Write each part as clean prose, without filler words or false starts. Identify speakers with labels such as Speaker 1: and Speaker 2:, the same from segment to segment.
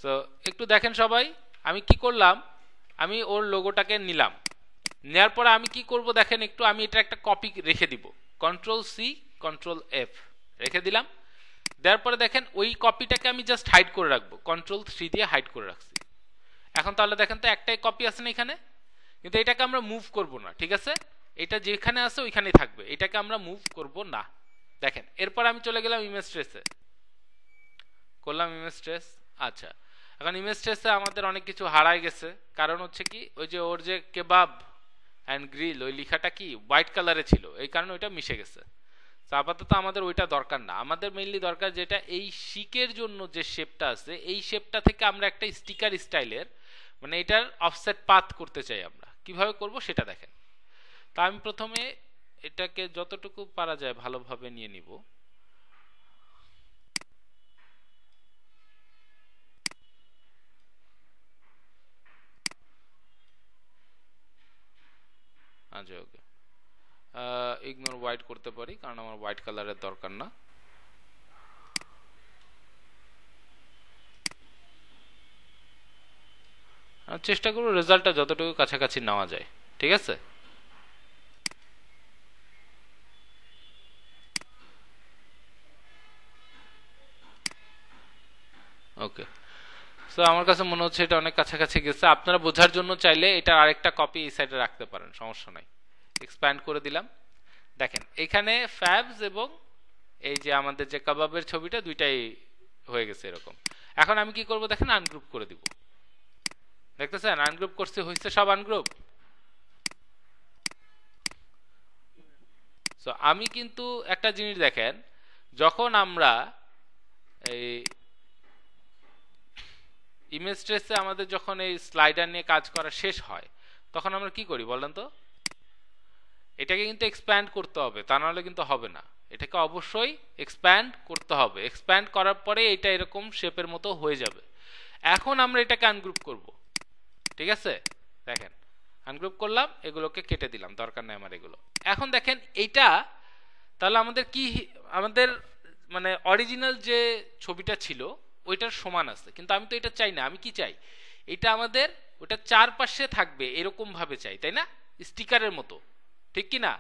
Speaker 1: So একটু দেখেন সবাই, আমি কি করলাম, আমি ওর লোগোটাকে নিলাম, নেওয়ার পরে আমি কি করব দেখেন একটু, আমি এটা একটা কপি রেখে দিব, কন্ট্রোল সি কন্ট্রোল এফ রেখে দিলাম। দেওয়ার পরে দেখেন ওই কপিটাকে আমি জাস্ট হাইড করে রাখবো, কন্ট্রোল 3 দিয়ে হাইড করে রাখছি। এখন তাহলে দেখেন তো একটাই কপি আছে না এখানে, কিন্তু এটাকে আমরা মুভ করব না, ঠিক আছে, এটা যেখানে আছে ওইখানেই থাকবে, এটাকে আমরা মুভ করব না। দেখেন এরপর আমি চলে গেলাম ইমেজ ট্রেসে, করলাম ইমেজ ট্রেস। আচ্ছা, এখন ইমেজ ট্রেসে আমাদের অনেক কিছু হারায় গেছে, কারণ হচ্ছে কি ওই যে ওর যে কেবাব অ্যান্ড গ্রিল ওই লেখাটা কি হোয়াইট কালারে ছিল, এই কারণে ওইটা মিশে গেছে। তো আপাতত আমাদের ওইটা দরকার না, আমাদের মেইনলি দরকার যেটা এই শিকের জন্য যে শেপটা আছে, এই শেপটা থেকে আমরা একটা স্টিকার স্টাইলের মানে এটার অফসেট পাথ করতে চাই। আমরা কিভাবে করব সেটা দেখেন। তা আমি প্রথমে এটাকে যতটুকু পারা যায় ভালোভাবে নিয়ে নিব। আচ্ছা ওকে, ইগনোর হোয়াইট করতে পারি কারণ আমার হোয়াইট কালারের দরকার না। চেষ্টা করব রেজাল্টটা যতটুকু কাছাকাছি নেওয়া যায়, ঠিক আছে। ওকে, সো আমার কাছে মনে হচ্ছে এটা অনেক কাছাকাছি গেছে। আপনারা বোঝার জন্য চাইলে এটা আরেকটা কপি এই সাইডে রাখতে পারেন, সমস্যা নাই। এক্সপ্যান্ড করে দিলাম, দেখেন এখানে ফ্যাবস এবং এই যে আমাদের যে কাবাবের ছবিটা দুইটাই হয়ে গেছে এরকম। এখন আমি কি করব দেখেন, আনগ্রুপ করে দিব, দেখতেছেন আনগ্রুপ করতে হয়েছে, সব আনগ্রুপ। সো আমি কিন্তু একটা জিনিস দেখেন, যখন আমরা এই ইমেজ ট্রেসে আমাদের যখন এই স্লাইডার নিয়ে কাজ করা শেষ হয়, তখন আমরা কি করি বলেন তো, এটাকে কিন্তু এক্সপ্যান্ড করতে হবে, তা নাহলে কিন্তু হবে না। এটাকে অবশ্যই এক্সপ্যান্ড করতে হবে, এক্সপ্যান্ড করার পরে এটা এরকম শেপের মতো হয়ে যাবে। এখন আমরা এটাকে আনগ্রুপ করব, ঠিক আছে। দেখেন আনগ্রুপ করলাম, এগুলোকে কেটে দিলাম, দরকার নেই আমার এগুলো। এখন দেখেন এইটা তাহলে আমাদের কি, আমাদের মানে অরিজিনাল যে ছবিটা ছিল ওইটার সমান আছে, কিন্তু আমি তো এটা চাই না। আমি কি চাই, এটা আমাদের ওটা চারপাশে থাকবে এরকম ভাবে চাই, তাই না, স্টিকারের মতো, ঠিক কি না।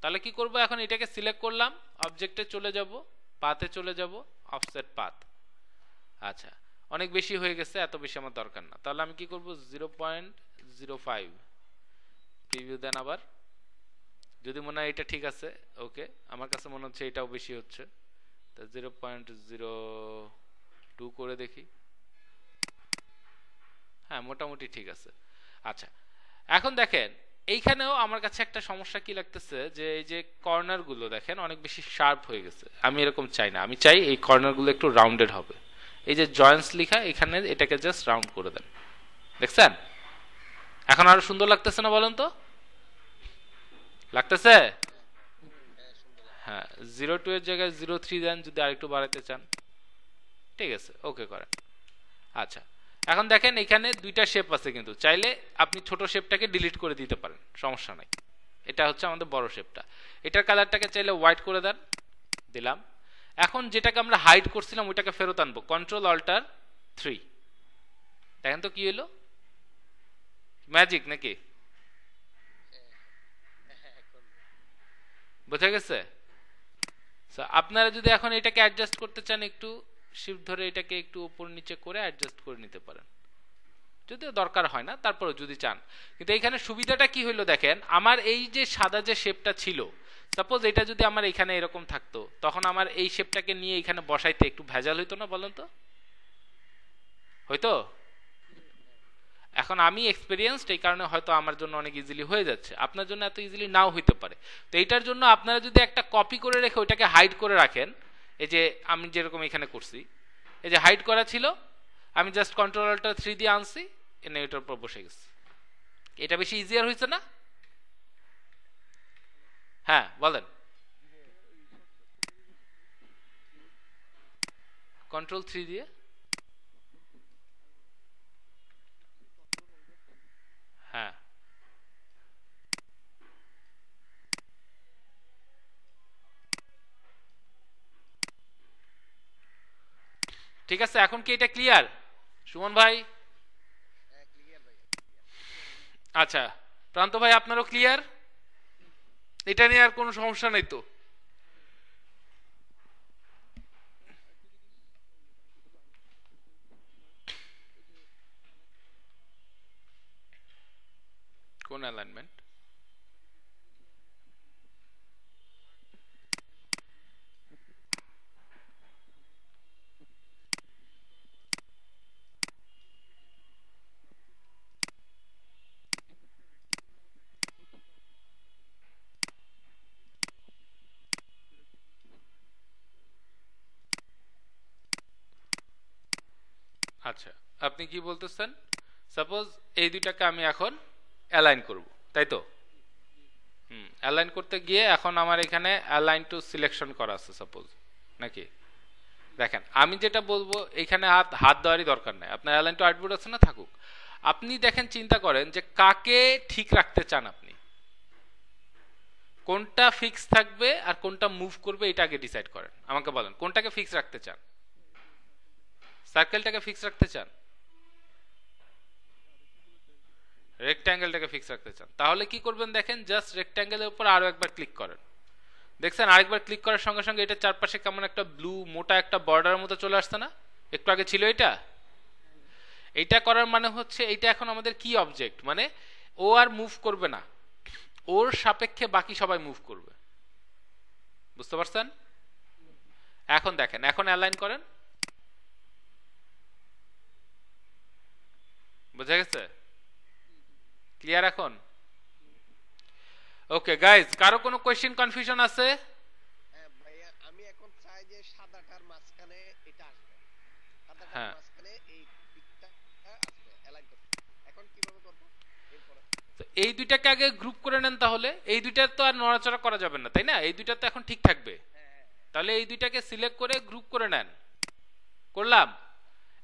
Speaker 1: তাহলে কি করব, এখন এটাকে সিলেক্ট করলাম, অবজেক্টে চলে যাব, পাথে চলে যাব, অফসেট পাথ। আচ্ছা, অনেক বেশি হয়ে গেছে, এত বেশি আমার দরকার না। তাহলে আমি কি করব, 0.05 প্রিভিউ দেন আবার, যদি মনে হয় এটা ঠিক আছে। ওকে, আমার কাছে মনে হচ্ছে এটাও বেশি হচ্ছে, তা 0.02 করে দেখি। হ্যাঁ, মোটামুটি ঠিক আছে। আচ্ছা, এখন দেখেন এইখানেও আমার কাছে একটা সমস্যা কি লাগতেছে, যে এই যে কর্নার গুলো দেখেন অনেক বেশি শার্প হয়ে গেছে। আমি এরকম চাই না, আমি চাই এই কর্নার গুলো একটু রাউন্ডেড হবে। এই যে জয়েন্টস লেখা এখানে, এটাকে জাস্ট রাউন্ড করে দেন, দেখছেন এখন আরো সুন্দর লাগতেছে না বলেন তো, লাগতেছে। হ্যাঁ, 0.2 এর জায়গায় 0.3 দেন যদি আরেকটু বাড়াতে চান, ঠিক আছে, ওকে করেন। আচ্ছা, এখন দেখেন এখানে দুইটা শেপ আছে, কিন্তু চাইলে আপনি ছোট শেপটাকে ডিলিট করে দিতে পারেন, সমস্যা নাই। এটা হচ্ছে আমাদের বড় শেপটা, এটার কালারটাকে চাইলে হোয়াইট করে দেন, দিলাম। এখন যেটাকে আমরা হাইড করছিলাম ওইটাকে ফেরত আনবো, কন্ট্রোল অল্টার 3, দেখেন তো কি হলো, ম্যাজিক নাকি, বোঝা গেছে। আপনারা যদি এখন এটাকে অ্যাডজাস্ট করতে চান, একটু শিফট ধরে এটাকে একটু উপর নিচে করে অ্যাডজাস্ট করে নিতে পারেন, যদিও দরকার হয় না, তারপরে যদি চান। কিন্তু এখানে সুবিধাটা কি হলো দেখেন, আমার এই যে সাদা যে শেপটা ছিল, সাপোজ এটা যদি আমার এখানে এরকম থাকতো, তখন আমার এই শেপটাকে নিয়ে এখানে বসাইতে একটু ভেজাল হইতো না বলেন তো, হয়তো। এখন আমি এক্সপেরিয়েন্সড, এই কারণে হয়তো আমার জন্য অনেক ইজিলি হয়ে যাচ্ছে, আপনার জন্য এত ইজিলি নাও হইতে পারে। তো এইটার জন্য আপনারা যদি একটা কপি করে রেখে ওইটাকে হাইড করে রাখেন, এই যে আমি যেরকম এখানে করছি, এই যে হাইড করা ছিল, আমি জাস্ট কন্ট্রোল অল্টার 3 দিয়ে আনছি, এনে এটার উপর বসে গেছে। এটা বেশি ইজিয়ার হয়েছে না? হ্যাঁ বলেন। কন্ট্রোল 3 দিয়ে, হ্যাঁ ঠিক আছে, এখন কি এটা ক্লিয়ার সুমন ভাই? আচ্ছা প্রান্ত ভাই আপনারও ক্লিয়ার? এটা নিয়ে আর কোনো সমস্যা নেই তো? কোন অ্যালাইনমেন্ট? আচ্ছা আপনি কি বলতেছেন, সাপোজ এই দুইটাকে আমি এখন অ্যালাইন করব, তাই তো? অ্যালাইন করতে গিয়ে এখন আমার এখানে অ্যালাইন টু সিলেকশন করা আছে সাপোজ, নাকি? দেখেন আমি যেটা বলবো এখানে হাত দেওয়ারই দরকার নাই, আপনার অ্যালাইন টু আর্টবোর্ড আছে না, থাকুক। আপনি দেখেন চিন্তা করেন যে কাকে ঠিক রাখতে চান, আপনি কোনটা ফিক্স থাকবে আর কোনটা মুভ করবে এটা আগে ডিসাইড করেন। আমাকে বলেন কোনটাকে ফিক্স রাখতে চান? সার্কেলটাকে ফিক্স রাখতে চান, রেক্ট্যাঙ্গেলটাকে ফিক্স রাখতে চান? তাহলে কি করবেন দেখেন, জাস্ট রেক্ট্যাঙ্গেলের উপর আরো একবার ক্লিক করেন। দেখছেন আরেকবার ক্লিক করার সঙ্গে সঙ্গে এটা চারপাশে কেমন একটা ব্লু মোটা একটা বর্ডারের মতো চলে আসছে না? একটু আগে ছিল এটা। এইটা করার মানে হচ্ছে এইটা এখন আমাদের কি অবজেক্ট, মানে ও আর মুভ করবে না, ওর সাপেক্ষে বাকি সবাই মুভ করবে। বুঝতে পারছেন? এখন দেখেন, এখন অ্যালাইন করেন, বুঝা গেছে? ক্লিয়ার এখন? ওকে গাইজ, কারো কোনো কোয়েশ্চেন কনফিউশন আছে?
Speaker 2: ভাইয়া আমি এখন চাই যে সাদাটার মাঝখানে এটা আসবে, সাদাটার
Speaker 1: হ্যাঁ,
Speaker 2: মাঝখানে এই দিকটা আসবে অ্যালাইন করতে। এখন কিভাবে করব এরপরে?
Speaker 1: তো এই দুইটাকে আগে গ্রুপ করে নেন, তাহলে এই দুইটার তো আর নড়াচড়া করা যাবে না, তাই না? এই দুইটা তো এখন ঠিক থাকবে। তাহলে এই দুইটাকে সিলেক্ট করে গ্রুপ করে নেন। করলাম।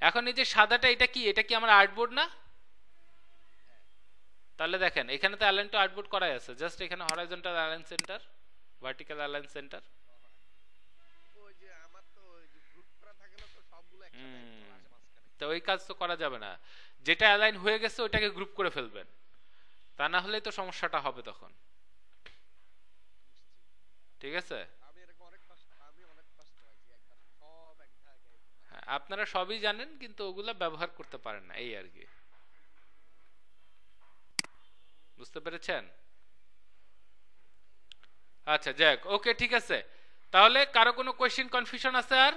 Speaker 1: এখন এই যে সাদাটা, এটা কি, এটা কি আমার আর্টবোর্ড না? তাহলে দেখেন এখানে তো অ্যালাইন টু আর্টবোর্ড করাই আছে, জাস্ট এখানে horizontal align centre, vertical align centre.
Speaker 2: ওই যে আমার তো ওই যে গ্রুপ করা থাকে না, তো সবগুলো একসাথে চলে আসে মাঝখানে।
Speaker 1: তো ওই কাজ তো করা যাবে না, যেটা অ্যালাইন হয়ে গেছে ওইটাকে গ্রুপ করে ফেলবেন, তা না হলে তো সমস্যাটা হবে তখন। ঠিক আছে?
Speaker 2: আমি এরকম অনেক কষ্ট, আমি অনেক কষ্ট পাইছি একবার সব এক জায়গায়।
Speaker 1: হ্যাঁ, আপনারা সবই জানেন কিন্তু ওগুলা ব্যবহার করতে পারেন না, এই আর কি। বুঝতে পেরেছেন? আচ্ছা যাক, ওকে ঠিক আছে। তাহলে কারো কোনো কোয়েশ্চেন কনফিউশন আছে আর?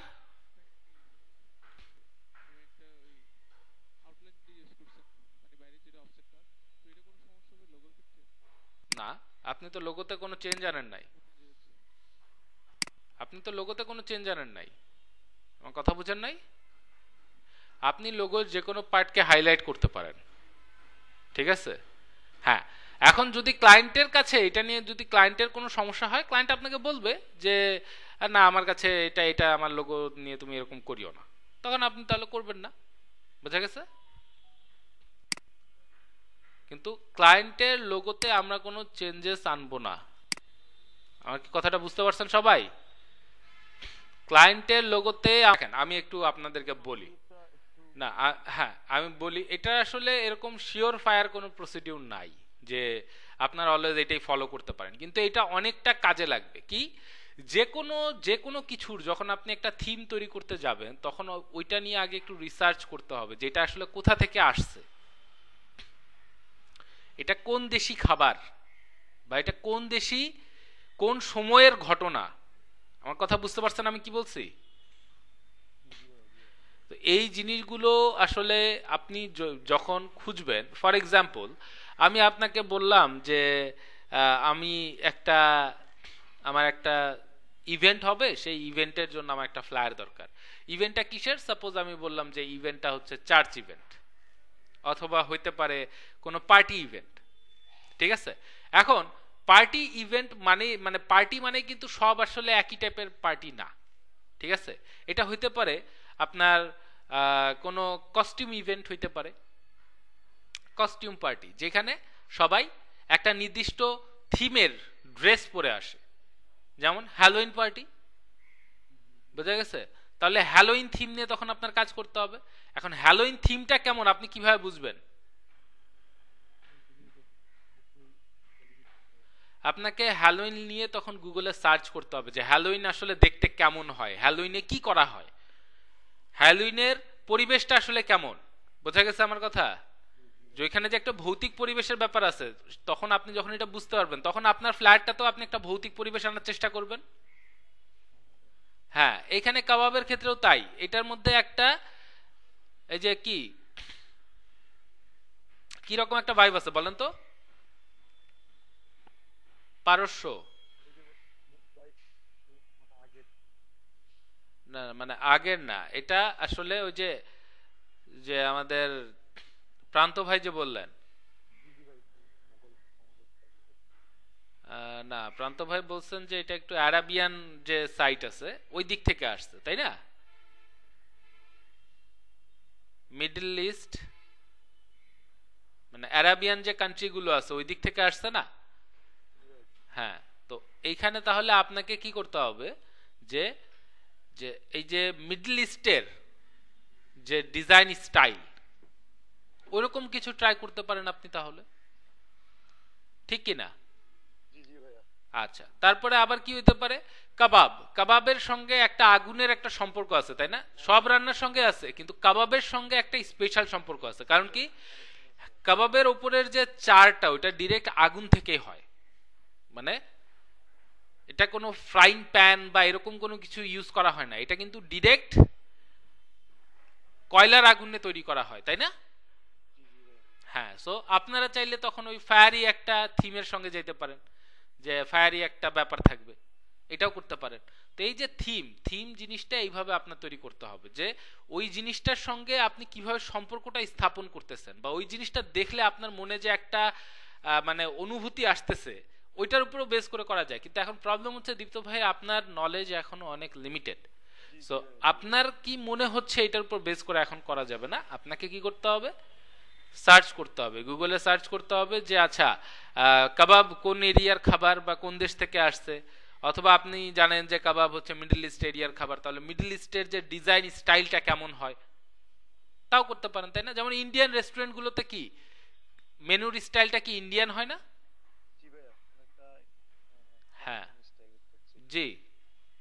Speaker 1: না, আপনি তো লোগোতে কোনো চেঞ্জ আনেন নাই, আপনি তো লোগোতে কোনো চেঞ্জ আনেন নাই, আমার কথা বুঝেন নাই? আপনি লোগোর যে কোনো পার্টকে হাইলাইট করতে পারেন, ঠিক আছে? হ্যাঁ, এখন যদি ক্লায়েন্টের কাছে এটা নিয়ে যদি ক্লায়েন্টের কোনো সমস্যা হয়, ক্লায়েন্ট আপনাকে বলবে যে না আমার কাছে এটা এটা আমার লোগো নিয়ে তুমি এরকম করিও না, তখন আপনি তাহলে করবেন না। বোঝা গেছে? কিন্তু ক্লায়েন্টের লোগোতে আমরা কোনো চেঞ্জেস আনবো না। আমার কি কথাটা বুঝতে পারছেন সবাই? ক্লায়েন্টের লোগোতে আমি একটু আপনাদেরকে বলি না, হ্যাঁ আমি বলি, এটা আসলে এরকম শিওর ফায়ার কোনো প্রসিডিউর নাই যে আপনারা অলওয়েজ এটাই ফলো করতে পারেন, কিন্তু এটা অনেকটা কাজে লাগবে। কি, যে কোনো কিছুর যখন আপনি একটা থিম তৈরি করতে যাবেন তখন ওইটা নিয়ে আগে একটু রিসার্চ করতে হবে যে এটা আসলে কোথা থেকে আসছে, এটা কোন দেশি খাবার, বা এটা কোন দেশি কোন সময়ের ঘটনা। আমার কথা বুঝতে পারছেন আমি কি বলছি? তো এই জিনিসগুলো আসলে আপনি যখন খুঁজবেন, ফর এক্সাম্পল আমি আপনাকে বললাম যে আমি আমার একটা ইভেন্ট হবে, সেই ইভেন্টের জন্য আমার একটা ফ্লায়ার দরকার। ইভেন্টটা কিসের? সাপোজ আমি বললাম যে ইভেন্টটা হচ্ছে চার্চ ইভেন্ট, অথবা হইতে পারে কোনো পার্টি ইভেন্ট। ঠিক আছে? এখন পার্টি ইভেন্ট মানে পার্টি মানে কিন্তু সব আসলে একই টাইপের পার্টি না। ঠিক আছে? এটা হইতে পারে আপনার কোনো কস্টিউম ইভেন্ট হইতে পারে, কস্টিউম পার্টি, যেখানে সবাই একটা নির্দিষ্ট থিমের ড্রেস পরে আসে, যেমন হ্যালোইন পার্টি। বোঝা গেছে? তাহলে হ্যালোইন থিম নিয়ে তখন আপনার কাজ করতে হবে। এখন হ্যালোইন থিমটা কেমন আপনি কিভাবে বুঝবেন? আপনাকে হ্যালোইন নিয়ে তখন গুগলে সার্চ করতে হবে যে হ্যালোইন আসলে দেখতে কেমন হয়, হ্যালোইনে কি করা হয়, হ্যালোইনের পরিবেশটা আসলে কেমন। বোঝা গেছে আমার কথা? যে ওইখানে যে একটা ভৌতিক পরিবেশের ব্যাপার আছে, তখন আপনি যখন এটা বুঝতে পারবেন তখন আপনার ফ্ল্যাটটা তো আপনি একটা ভৌতিক পরিবেশ আনার চেষ্টা করবেন। হ্যাঁ, এখানে কাবাবের ক্ষেত্রেও তাই। এটার মধ্যে একটা এই যে কি রকম একটা ভাইব আছে বলেন তো? পারস্য না, মানে আগের না, এটা আসলে ওই যে যে আমাদের প্রান্ত ভাই যে বললেন, না প্রান্ত ভাই বলছেন যে এটা একটু আরাবিয়ান যে সাইট আছে ওই দিক থেকে আসছে, তাই না? মিডল ইস্ট মানে আরাবিয়ান যে কান্ট্রিগুলো আছে ওই দিক থেকে আসছে না? হ্যাঁ, তো এইখানে তাহলে আপনাকে কি করতে হবে যে যে এই যে মিডল ইস্টের যে ডিজাইন স্টাইল ওরকম কিছু ট্রাই করতে পারেন আপনি তাহলে, ঠিক কি না?
Speaker 2: জি জি ভাইয়া।
Speaker 1: আচ্ছা, তারপরে আবার কি হতে পারে? কাবাব, কাবাবের সঙ্গে একটা আগুনের একটা সম্পর্ক আছে, তাই না? সব রান্নার সঙ্গে আছে, কিন্তু কাবাবের সঙ্গে একটা স্পেশাল সম্পর্ক আছে। কারণ কি, কাবাবের উপরের যে চারটা ওটা ডিরেক্ট আগুন থেকেই হয়। মানে এটা কোনো ফ্রাইং প্যান বা এরকম কোনো কিছু ইউজ করা হয় না, এটা কিন্তু ডিরেক্ট কয়লার আগুনে তৈরি করা হয়, তাই না? হ্যাঁ, সো আপনারা চাইলে তখন ওই ফায়ারি একটা থিমের সঙ্গে যেতে পারেন, যে ফায়ারি একটা ব্যাপার থাকবে, এটাও করতে পারেন। তো এই যে থিম থিম জিনিসটা এইভাবে আপনার তৈরি করতে হবে যে ওই জিনিসটার সঙ্গে আপনি কিভাবে সম্পর্কটা স্থাপন করতেছেন, বা ওই জিনিসটা দেখলে আপনার মনে যে একটা মানে অনুভূতি আসতেছে, ওইটার উপরেও বেস করে করা যায়। কিন্তু এখন প্রবলেম হচ্ছে দীপ্ত ভাই, আপনার নলেজ এখনো অনেক লিমিটেড। সো আপনার কি মনে হচ্ছে এটার উপর বেস করে এখন করা যাবে না, আপনাকে কি করতে হবে? সার্চ করতে হবে, গুগলে সার্চ করতে হবে যে আচ্ছা কাবাব কোন এরিয়ার খাবার বা কোন দেশ থেকে আসছে। অথবা আপনি জানেন যে কাবাব হচ্ছে মিডল ইস্ট এরিয়ার খাবার, তাহলে মিডল ইস্টের যে ডিজাইন স্টাইলটা কেমন হয় তাও করতে পারেন, তাই না? যেমন ইন্ডিয়ান রেস্টুরেন্টগুলোতে কি মেনুর স্টাইলটা কি ইন্ডিয়ান হয় না?
Speaker 2: জি ভাইয়া, অনেকটা
Speaker 1: হ্যাঁ,
Speaker 2: স্টাইল করছি।
Speaker 1: জি।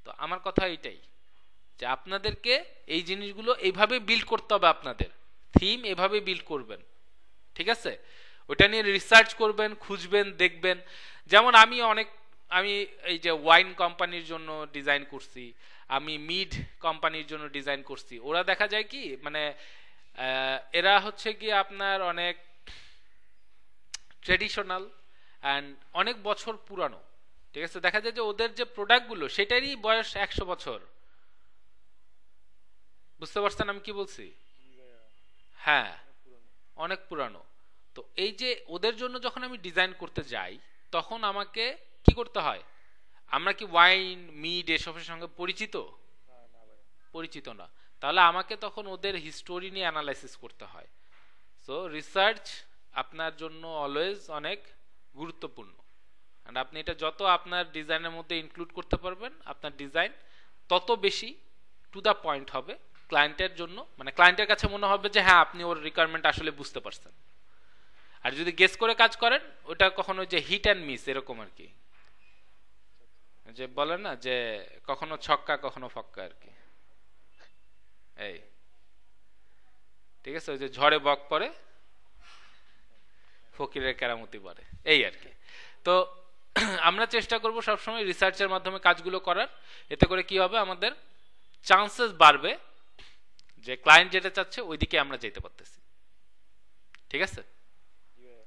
Speaker 1: তো আমার কথা এইটাই যে আপনাদেরকে এই জিনিসগুলো এইভাবে বিল্ড করতে হবে, আপনাদের থিম এভাবে বিল্ড করবেন, ঠিক আছে? ওটা নিয়ে রিসার্চ করবেন, খুঁজবেন, দেখবেন। যেমন আমি এই যে ওয়াইন কোম্পানির জন্য ডিজাইন করছি, আমি মিড কোম্পানির জন্য ডিজাইন করছি। ওরা দেখা যায় কি মানে এরা হচ্ছে কি আপনার অনেক ট্রেডিশনাল অ্যান্ড অনেক বছর পুরানো, ঠিক আছে? দেখা যায় যে ওদের যে প্রোডাক্টগুলো সেটারই বয়স 100 বছর। বুঝতে পারছেন আমি কি বলছি?
Speaker 2: জি ভাইয়া,
Speaker 1: হ্যাঁ,
Speaker 2: অনেক পুরনো।
Speaker 1: অনেক পুরানো। তো এই যে ওদের জন্য যখন আমি ডিজাইন করতে যাই তখন আমাকে কি করতে হয়? আমরা কি ওয়াইন মিড এসবের সঙ্গে পরিচিত?
Speaker 2: না না ভাইয়া।
Speaker 1: পরিচিত না। তাহলে আমাকে তখন ওদের হিস্টোরি নিয়ে অ্যানালাইসিস করতে হয়। সো রিসার্চ আপনার জন্য অলওয়েজ অনেক গুরুত্বপূর্ণ। আর আপনি এটা যত আপনার ডিজাইনের মধ্যে ইনক্লুড করতে পারবেন, আপনার ডিজাইন তত বেশি টু দ্য পয়েন্ট হবে ক্লায়েন্টের জন্য। মানে ক্লায়েন্টের কাছে মনে হবে যে হ্যাঁ আপনি ওর রিকোয়ারমেন্ট আসলে বুঝতে পারছেন। আর যদি গেস করে কাজ করেন ওটা কখনো যে হিট অ্যান্ড মিস এরকম আর কি, যে বলে না যে কখনো ছক্কা কখনো ফক্কা আর কি, এই ঠিক আছে? ওই যে ঝড়ে বক পড়ে ফকিরের কেরামতি পড়ে, এই আর কি। তো আমরা চেষ্টা করব সবসময় রিসার্চের মাধ্যমে কাজগুলো করার। এতে করে কি হবে, আমাদের চান্সেস বাড়বে যে ক্লায়েন্ট যেটা চাচ্ছে ওইদিকে আমরা যেতে পারতেছি, ঠিক আছে?
Speaker 2: জি ভাইয়া।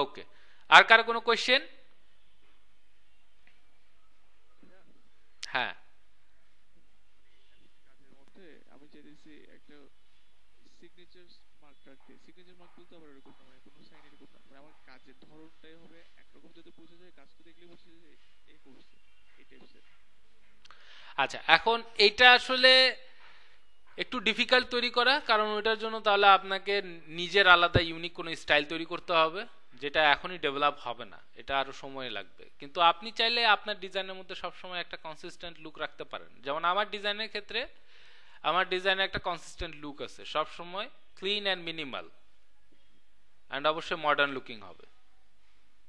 Speaker 1: ওকে, আর কারো কোনো কোয়েশ্চেন? হ্যাঁ,
Speaker 3: কাজের মধ্যে আমি চাইতেছি একটা সিগনেচার মার্ক রাখতে। সিগনেচার মার্ক বলতে আবার এরকম না, মানে কোনো সাইন এরকম না, মানে আমার কাজের ধরনটাই হবে একরকম, যাতে বোঝা যায়, কাজটা দেখলে বোঝা যায় যে এ করছে এই টাইপসের।
Speaker 1: আচ্ছা, এখন এটা আসলে একটু ডিফিকাল্ট তৈরি করা, কারণ ওইটার জন্য তাহলে আপনাকে নিজের আলাদা ইউনিক কোনো স্টাইল তৈরি করতে হবে, যেটা এখনই ডেভেলপ হবে না, এটা আরো সময় লাগবে। কিন্তু আপনি চাইলে আপনার ডিজাইনের মধ্যে সবসময় একটা কনসিস্টেন্ট লুক রাখতে পারেন। যেমন আমার ডিজাইনের ক্ষেত্রে আমার ডিজাইনে একটা কনসিস্টেন্ট লুক আছে, সব সময় ক্লিন অ্যান্ড মিনিমাল অ্যান্ড অবশ্যই মডার্ন লুকিং হবে।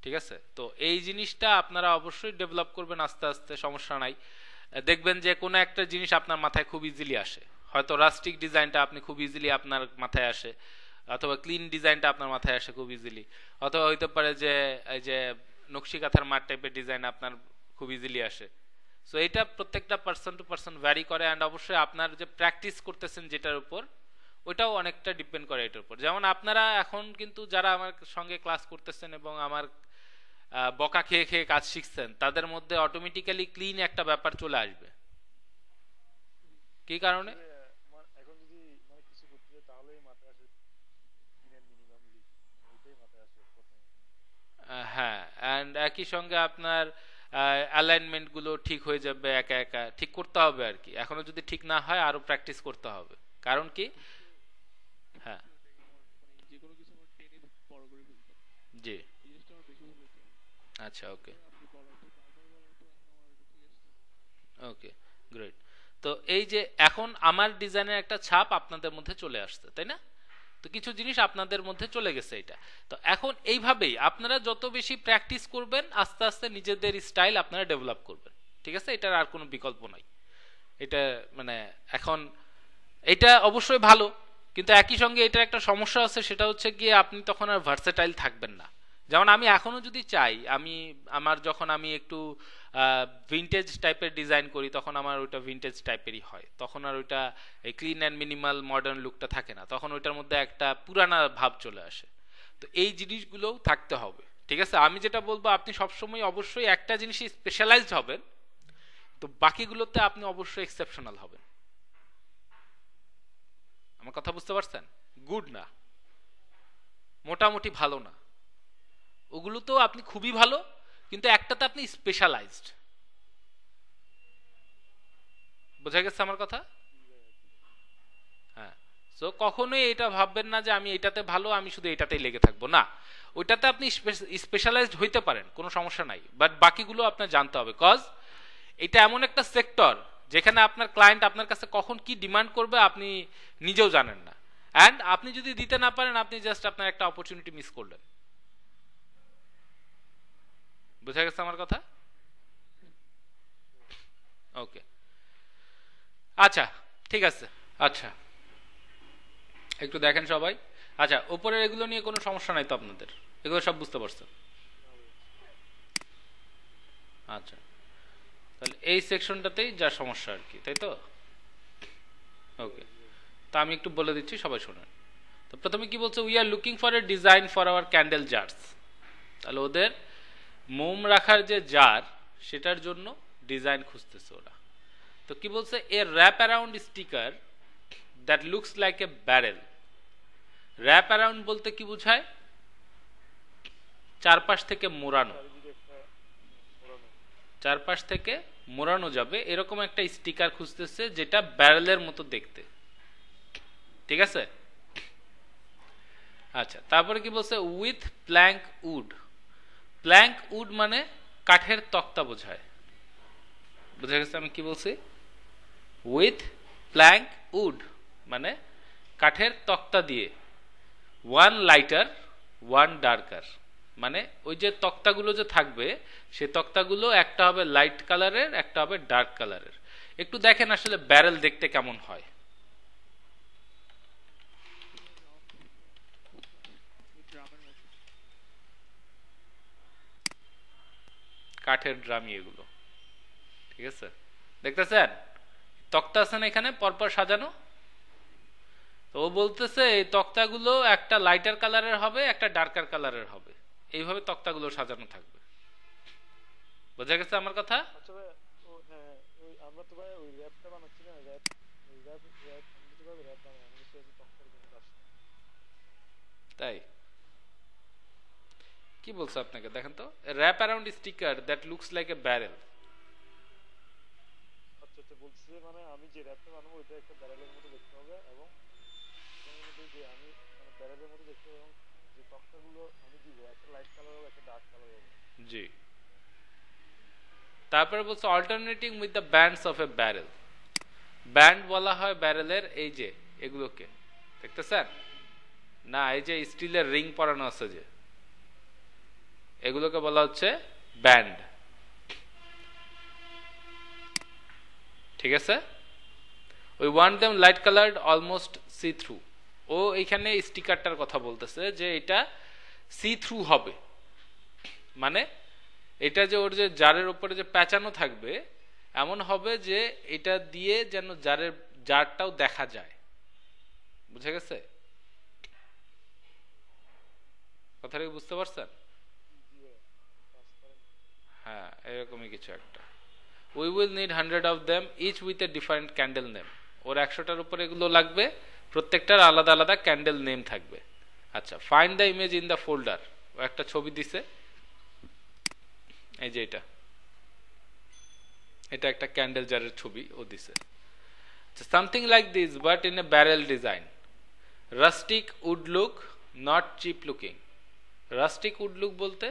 Speaker 1: ঠিক আছে, তো এই জিনিসটা আপনারা অবশ্যই ডেভেলপ করবেন আস্তে আস্তে, সমস্যা নাই। দেখবেন যে কোনো একটা জিনিস আপনার মাথায় খুব ইজিলি আসে, হয়তো রাস্টিক ডিজাইনটা আপনি খুব ইজিলি আপনার মাথায় আসে, অথবা ক্লিন ডিজাইনটা আপনার মাথায় আসে খুব ইজিলি, অথবা হইতে পারে যে এই যে নকশি কাঁথার মাঠ টাইপের ডিজাইন আপনার খুব ইজিলি আসে। সো এটা প্রত্যেকটা পার্সন টু পার্সন ভ্যারি করে, অ্যান্ড অবশ্যই আপনার যে প্র্যাকটিস করতেছেন যেটার উপর, ওইটাও অনেকটা ডিপেন্ড করে এটার উপর। যেমন আপনারা এখন কিন্তু যারা আমার সঙ্গে ক্লাস করতেছেন এবং আমার বকা খেয়ে খেয়ে কাজ শিখছেন, তাদের মধ্যে অটোমেটিক্যালি ক্লিন একটা ব্যাপার চলে আসবে। কি কারণে?
Speaker 4: এখন যদি মানে কিছু করতে চাই তাহলেই মাথায় আসে মিনিমাম ওইটাই মাথায় আসে প্রথমে।
Speaker 1: হ্যাঁ, অ্যান্ড একই সঙ্গে আপনার অ্যালাইনমেন্ট গুলো ঠিক হয়ে যাবে, একা একা ঠিক করতে হবে আর কি। এখনো যদি ঠিক না হয় আরো প্র্যাকটিস করতে হবে, কারণ কি হ্যাঁ
Speaker 3: মানে যে কোনো কিছু আমার টেনে বড় করে ফেলতাম,
Speaker 1: জি
Speaker 3: এই জিনিসটা আমার বেশি ভুল হতো।
Speaker 1: আচ্ছা ওকে
Speaker 3: আপনি বলার পর বারবার বলার পর এখন আমার এটা ঠিক আছে।
Speaker 1: Okay great. তো এই যে এখন আমার ডিজাইনের একটা ছাপ আপনাদের মধ্যে চলে আসছে, তাই না? তো কিছু জিনিস আপনাদের মধ্যে চলে গেছে এটা। তো এখন এইভাবেই আপনারা যত বেশি প্র্যাকটিস করবেন আস্তে আস্তে নিজেদের স্টাইল আপনারা ডেভেলপ করবেন। ঠিক আছে, এটার আর কোনো বিকল্প নাই। এটা মানে এখন এটা অবশ্যই ভালো, কিন্তু একই সঙ্গে এটার একটা সমস্যা আছে, সেটা হচ্ছে গিয়ে আপনি তখন আর ভার্সেটাইল থাকবেন না। যেমন আমি এখনো যদি চাই, আমার যখন আমি একটু ভিনটেজ টাইপের ডিজাইন করি তখন আমার ওইটা ভিনটেজ টাইপেরই হয়, তখন আর ওইটা এই ক্লিন অ্যান্ড মিনিমাল মডার্ন লুকটা থাকে না, তখন ওইটার মধ্যে একটা পুরানা ভাব চলে আসে। তো এই জিনিসগুলোও থাকতে হবে। ঠিক আছে, আমি যেটা বলবো আপনি সবসময় অবশ্যই একটা জিনিসে স্পেশালাইজড হবেন, তো বাকিগুলোতে আপনি অবশ্যই এক্সেপশনাল হবেন। আমার কথা বুঝতে পারছেন? গুড না, মোটামুটি ভালো না, ওগুলো তো আপনি খুবই ভালো, কিন্তু একটাতে আপনি স্পেশালাইজড। বোঝা গেছে আমার কথা? হ্যাঁ, সো কখনোই এটা ভাববেন না যে আমি এটাতে ভালো, আমি শুধু এটাতেই লেগে থাকবো, না। ওইটাতে আপনি স্পেশালাইজড হইতে পারেন, কোনো সমস্যা নাই, বাট বাকিগুলো আপনার জানতে হবে। কজ এটা এমন একটা সেক্টর যেখানে আপনার ক্লায়েন্ট আপনার কাছে কখন কি ডিমান্ড করবে আপনি নিজেও জানেন না, অ্যান্ড আপনি যদি দিতে না পারেন আপনি জাস্ট আপনার একটা অপরচুনিটি মিস করলেন। বোঝা গেছে আমার কথা? ওকে, আচ্ছা ঠিক আছে। আচ্ছা একটু দেখেন সবাই। আচ্ছা, উপরের এগুলো নিয়ে কোনো সমস্যা নাই তো আপনাদের? এগুলো সব বুঝতে পারছেন? আচ্ছা, তাহলে এই সেকশনটাতেই যা সমস্যা আর কি, তাই তো? ওকে, তা আমি একটু বলে দিচ্ছি, সবাই শোনেন। তো প্রথমে কি বলছে, we are looking for a design for our candle jars. তাহলে ওদের মোম রাখার যে জার, সেটার জন্য ডিজাইন খুঁজতেছে ওরা। তো কি বলছে, a wrap around sticker that looks like a barrel. Wrap around বলতে কি বোঝায়? চারপাশ থেকে মোড়ানো, চারপাশ থেকে মোড়ানো যাবে এরকম একটা স্টিকার খুঁজতেছে যেটা ব্যারেলের মতো দেখতে। ঠিক আছে, আচ্ছা তারপরে কি বলছে, with plank wood. Plank wood মানে কাঠের তক্তা বোঝায়। বুঝা গেছে আমি কি বলছি? উইথ প্ল্যাঙ্ক উড মানে কাঠের তক্তা দিয়ে, ওয়ান লাইটার ওয়ান ডার্কার, মানে ওই যে তক্তাগুলো যে থাকবে সে তক্তাগুলো একটা হবে লাইট কালারের, একটা হবে ডার্ক কালারের। একটু দেখেন আসলে ব্যারেল দেখতে কেমন হয়। কাঠের ড্রামি এগুলো, ঠিক আছে? দেখতেছেন তক্তা আছে না এখানে পরপর সাজানো? তো ও বলতেছে এই তক্তাগুলো একটা লাইটার কালারের হবে, একটা ডার্কার কালারের হবে, এইভাবে তক্তাগুলো সাজানো থাকবে। বোঝা গেছে আমার কথা?
Speaker 4: আচ্ছা ভাই, হ্যাঁ ওই আমরা তো ভাই ওই র্যাপটা বানাচ্ছি না, র্যাপ ওই র্যাপ র্যাপ আমি তো ভাবে র্যাপ বানাই, আমি তো তক্তার কোনো কাজ না।
Speaker 1: তাই কি বলছে আপনাকে দেখেন তো, wrap around sticker that looks like a barrel.
Speaker 4: আচ্ছা আচ্ছা, বলছি মানে আমি যে র্যাপটা বানাবো ওইটা একটা ব্যারেলের মতো দেখতে হবে, এবং যে আমি মানে ব্যারেলের মতো দেখতে হবে, এবং যে তক্তাগুলো আমি দিব একটা লাইট কালার হবে, একটা ডার্ক কালার হবে।
Speaker 1: জি, তারপরে বলছে alternating with the bands of A barrel. Band বলা হয় ব্যারেলের এই যে এগুলোকে দেখতেছেন না, এই যে স্টিলের রিং পরানো আছে যে এগুলোকে বলা হচ্ছে ব্যান্ড। ঠিক আছে, we want them light coloured almost see through. ও এইখানে স্টিকারটার কথা বলতেছে যে এটা সি থ্রু হবে, মানে এটা যে ওর যে জারের উপরে যে প্যাঁচানো থাকবে এমন হবে যে এটা দিয়ে যেন জারটাও দেখা যায়। বুঝে গেছে কথাটা, কি বুঝতে পারছেন? হ্যাঁ, এরকমই কিছু একটা। We will need 100 of them each with a different candle name. ওর 100টার উপরে এগুলো লাগবে, প্রত্যেকটার আলাদা আলাদা ক্যান্ডেল নেম থাকবে। আচ্ছা, find the image in the folder. ও একটা ছবি দিছে, এই যে এটা একটা ক্যান্ডেল জারের ছবি ও দিছে। Something like this but in a barrel design. Rustic wood look, not cheap looking. Rustic wood look বলতে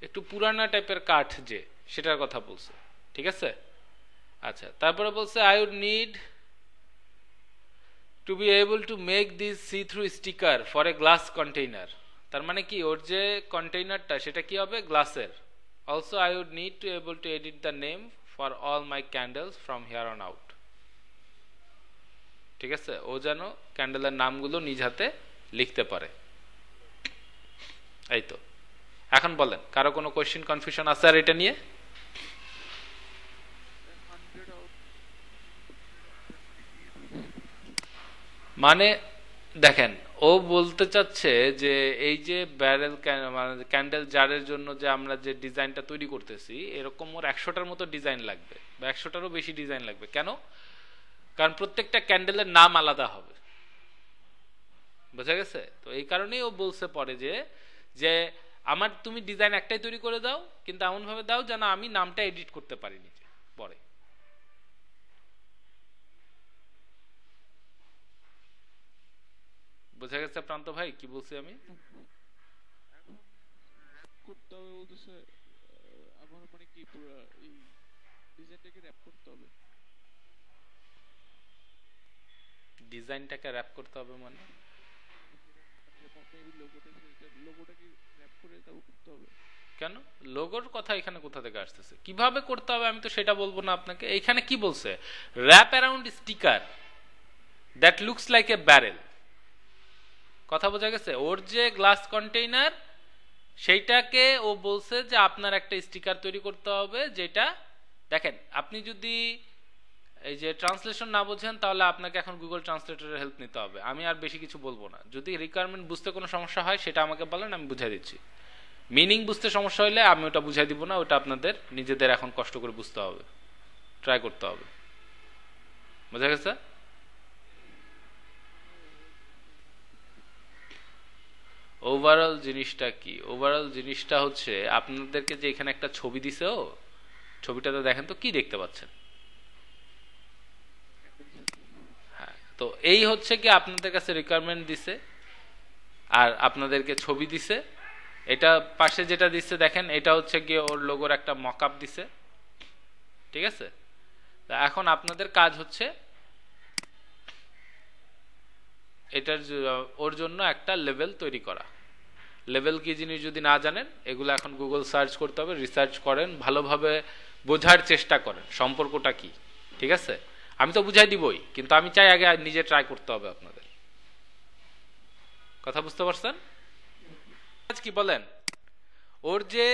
Speaker 1: একটু পুরানা টাইপের কাঠ যে, সেটার কথা বলছে। ঠিক আছে, আচ্ছা, তারপরে বলছে I would need to be able to make this see through sticker for a glass container. তার মানে কি, ওর যে কন্টেইনারটা সেটা কি হবে, গ্লাসের। Also I would need to able to edit the name for all my candles from here on out. ঠিক আছে, ও যেন ক্যান্ডেলের নামগুলো নিজ হাতে লিখতে পারে। এই তো, এখন বলেন কারো কোনো কোয়েশ্চেন কনফিউশন আছে আর এটা নিয়ে? মানে দেখেন, ও বলতে চাচ্ছে যে এই যে ব্যারেল ক্যান্ডেল জারের জন্য যে আমরা যে ডিজাইনটা তৈরি করতেছি, এরকম ওর 100টার মতো ডিজাইন লাগবে বা 100টারও বেশি ডিজাইন লাগবে। কেন? কারণ প্রত্যেকটা ক্যান্ডেলের নাম আলাদা হবে। বোঝা গেছে? তো এই কারণেই ও বলছে পরে যে আমার তুমি ডিজাইন একটাই তৈরি করে দাও, কিন্তু এমন ভাবে দাও যেন আমি নামটা এডিট করতে পারি নিজে পরে। বোঝা গেছে প্রান্ত ভাই কি বলছি আমি?
Speaker 3: করতে হবে বলতেছে, আমার মানে কি পুরো এই ডিজাইনটাকে র‍্যাপ করতে হবে।
Speaker 1: ডিজাইনটাকে র‍্যাপ করতে হবে মানে
Speaker 3: লোগোটাকে র‍্যাপ করে তাও করতে হবে।
Speaker 1: কেন? লোগোর কথা এখানে কোথা থেকে আসতেছে? কিভাবে করতে হবে আমি তো সেটা বলবো না আপনাকে। এইখানে কি বলছে, wrap around sticker that looks like a barrel. কথা বোঝা গেছে? ওর যে গ্লাস কন্টেইনার সেইটাকে ও বলছে যে আপনার একটা স্টিকার তৈরি করতে হবে, যেটা দেখেন, আপনি যদি এই যে ট্রান্সলেশন না বোঝেন তাহলে আপনাকে এখন গুগল ট্রান্সলেটরের হেল্প নিতে হবে। আমি আর বেশি কিছু বলবো না। যদি রিকোয়ারমেন্ট বুঝতে কোনো সমস্যা হয় সেটা আমাকে বলেন, আমি বুঝাই দিচ্ছি। মিনিং বুঝতে সমস্যা হলে আমি ওটা বুঝাই দিব না, ওটা আপনাদের নিজেদের এখন কষ্ট করে বুঝতে হবে, ট্রাই করতে হবে। বোঝা গেছে? ওভারঅল জিনিসটা কি? ওভারঅল জিনিসটা হচ্ছে আপনাদেরকে যে এখানে একটা ছবি দিছে, ও ছবিটাতে দেখেন তো কি দেখতে পাচ্ছেন? হ্যাঁ, তো এই হচ্ছে কি আপনাদের কাছে রিকোয়ারমেন্ট দিছে আর আপনাদেরকে ছবি দিছে। এটা পাশে যেটা দিচ্ছে দেখেন, এটা হচ্ছে গিয়ে ওর লোগোর একটা মকআপ দিছে। ঠিক আছে, এখন আপনাদের কাজ হচ্ছে এটার ওর জন্য একটা লেভেল তৈরি করা। লেভেল কি জিনিস যদি না জানেন, এগুলো এখন গুগল সার্চ করতে হবে, রিসার্চ করেন, ভালোভাবে বোঝার চেষ্টা করেন সম্পর্কটা কি। ঠিক আছে, আমি তো বুঝাই দিবই, কিন্তু আমি চাই আগে নিজে ট্রাই করতে হবে আপনাদের। কথা বুঝতে পারছেন? কি বলেন, ওর যে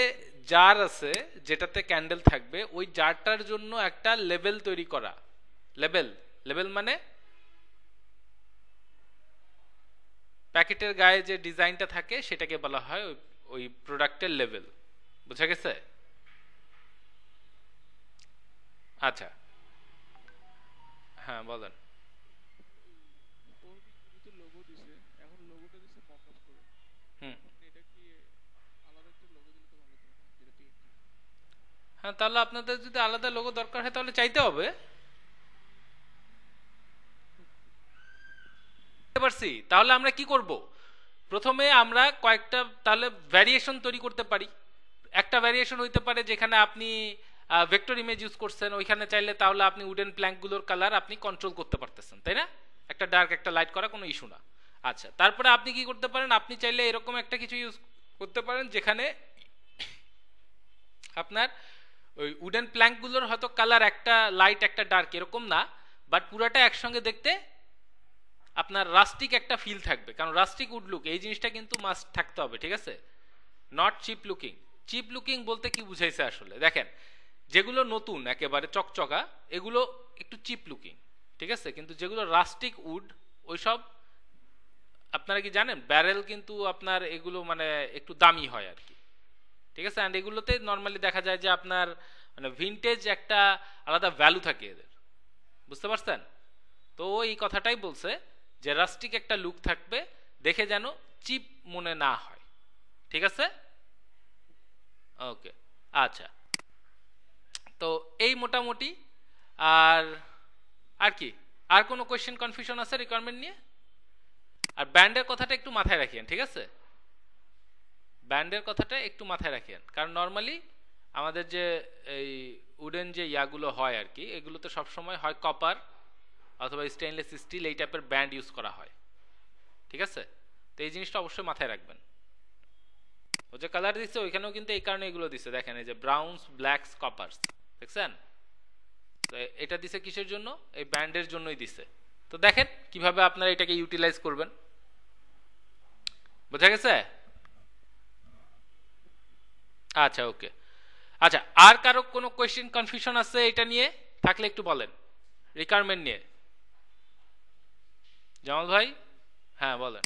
Speaker 1: জার আছে যেটাতে ক্যান্ডেল থাকবে, ওই জারটার জন্য একটা লেভেল তৈরি করা। লেভেল মানে প্যাকেটের গায়ে যে ডিজাইনটা থাকে সেটাকে বলা হয় ওই প্রোডাক্টের লেভেল। বুঝা গেছে? আচ্ছা, হ্যাঁ বলেন।
Speaker 3: লোগো দিছে, এখন লোগোটা দিছে মকআপ করে। এটা কি আলাদা একটা লোগো দিলে তো ভালো হতো, যেটা পিএনজি।
Speaker 1: হ্যাঁ, তাহলে আপনাদের যদি আলাদা লোগো দরকার হয় তাহলে চাইতে হবে। পারছি, তাহলে আমরা কি করব? প্রথমে আমরা কয়েকটা তাহলে ভ্যারিয়েশন তৈরি করতে পারি। একটা ভ্যারিয়েশন হইতে পারে যেখানে আপনি ভেক্টর ইমেজ ইউজ করছেন ওইখানে চাইলে তাহলে আপনি উডেন প্ল্যাঙ্কগুলোর কালার আপনি কন্ট্রোল করতে পারতেছেন, তাই না? একটা ডার্ক একটা লাইট করা কোনো ইস্যু না। আচ্ছা, তারপরে আপনি কি করতে পারেন, আপনি চাইলে এরকম একটা কিছু ইউজ করতে পারেন যেখানে আপনার ওই উডেন প্ল্যাঙ্কগুলোর হয়তো কালার একটা লাইট একটা ডার্ক এরকম না, বাট পুরাটা একসঙ্গে দেখতে আপনার রাস্টিক একটা ফিল থাকবে, কারণ রাস্টিক উড লুক এই জিনিসটা কিন্তু মাস্ট থাকতে হবে, ঠিক আছে? Not cheap looking. Cheap looking বলতে কি বুঝাইছে আসলে দেখেন, যেগুলো নতুন একেবারে চকচকা এগুলো একটু চিপ লুকিং, ঠিক আছে? কিন্তু যেগুলো রাস্টিক উড ওইসব আপনারা কি জানেন ব্যারেল কিন্তু আপনার এগুলো মানে একটু দামি হয় আর কি, ঠিক আছে? অ্যান্ড এগুলোতে নর্মালি দেখা যায় যে আপনার মানে ভিনটেজ একটা আলাদা ভ্যালু থাকে এদের, বুঝতে পারছেন? তো এই কথাটাই বলছে যে রাস্টিক একটা লুক থাকবে, দেখে যেন চিপ মনে না হয়, ঠিক আছে? ওকে, আচ্ছা, তো এই মোটামুটি। আর আর কি আর কোনো কোয়েশ্চেন কনফিউশন আছে রিকোয়ারমেন্ট নিয়ে? আর ব্যান্ডের কথাটা একটু মাথায় রাখিয়েন, ঠিক আছে? ব্যান্ডের কথাটা একটু মাথায় রাখিয়েন, কারণ নর্মালি আমাদের যে এই উডেন যে ইয়াগুলো হয় আর কি, এগুলোতে সবসময় হয় কপার অথবা স্টেইনলেস স্টিল এই টাইপের ব্যান্ড ইউজ করা হয়, ঠিক আছে? তো এই জিনিসটা অবশ্যই মাথায় রাখবেন। ও যে কালার দিচ্ছে ওইখানেও কিন্তু এই কারণে এগুলো দিচ্ছে, দেখেন এই যে ব্রাউনস ব্ল্যাকস কপারস, দেখছেন? তো এটা দিছে কিসের জন্য? এই ব্যান্ডের জন্যই দিছে। তো দেখেন কিভাবে আপনারা এটাকে ইউটিলাইজ করবেন, বোঝা গেছে? আচ্ছা, ওকে। আচ্ছা, আর কারো কোনো কোয়েশ্চেন কনফিউশন আছে এটা নিয়ে? থাকলে একটু বলেন রিকোয়ারমেন্ট নিয়ে। জামাল ভাই, হ্যাঁ বলেন।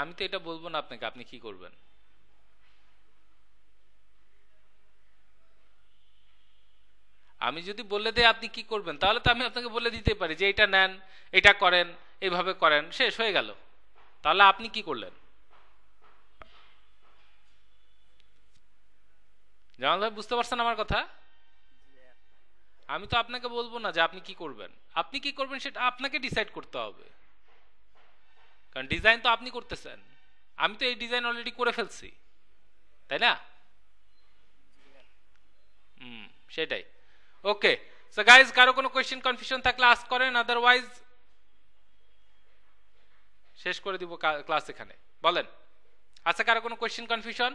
Speaker 1: আমি তো এটা বলবো না আপনাকে, আপনি কি করবেন? আমি যদি বলে দেই আপনি কি করবেন, তাহলে তো আমি আপনাকে বলে দিতে পারি যে এটা নেন, এটা করেন, এইভাবে করেন, শেষ হয়ে গেল। তাহলে আপনি কি করলেন? জামাল ভাই বুঝতে পারছেন আমার কথা? আমি তো আপনাকে বলবো না যে আপনি কি করবেন, আপনি কি করবেন সেটা আপনাকে ডিসাইড করতে হবে, কারণ ডিজাইন তো আপনি করতেছেন, আমি তো এই ডিজাইন অলরেডি করে ফেলছি, তাই না? সেটাই। ওকে, সো গাইজ, কারো কোনো কোয়েশ্চেন কনফিউশন থাকলে আস্ক করেন, আদারওয়াইজ শেষ করে দিব ক্লাস এখানে। বলেন, আছে কারো কোনো কোয়েশ্চেন কনফিউশন?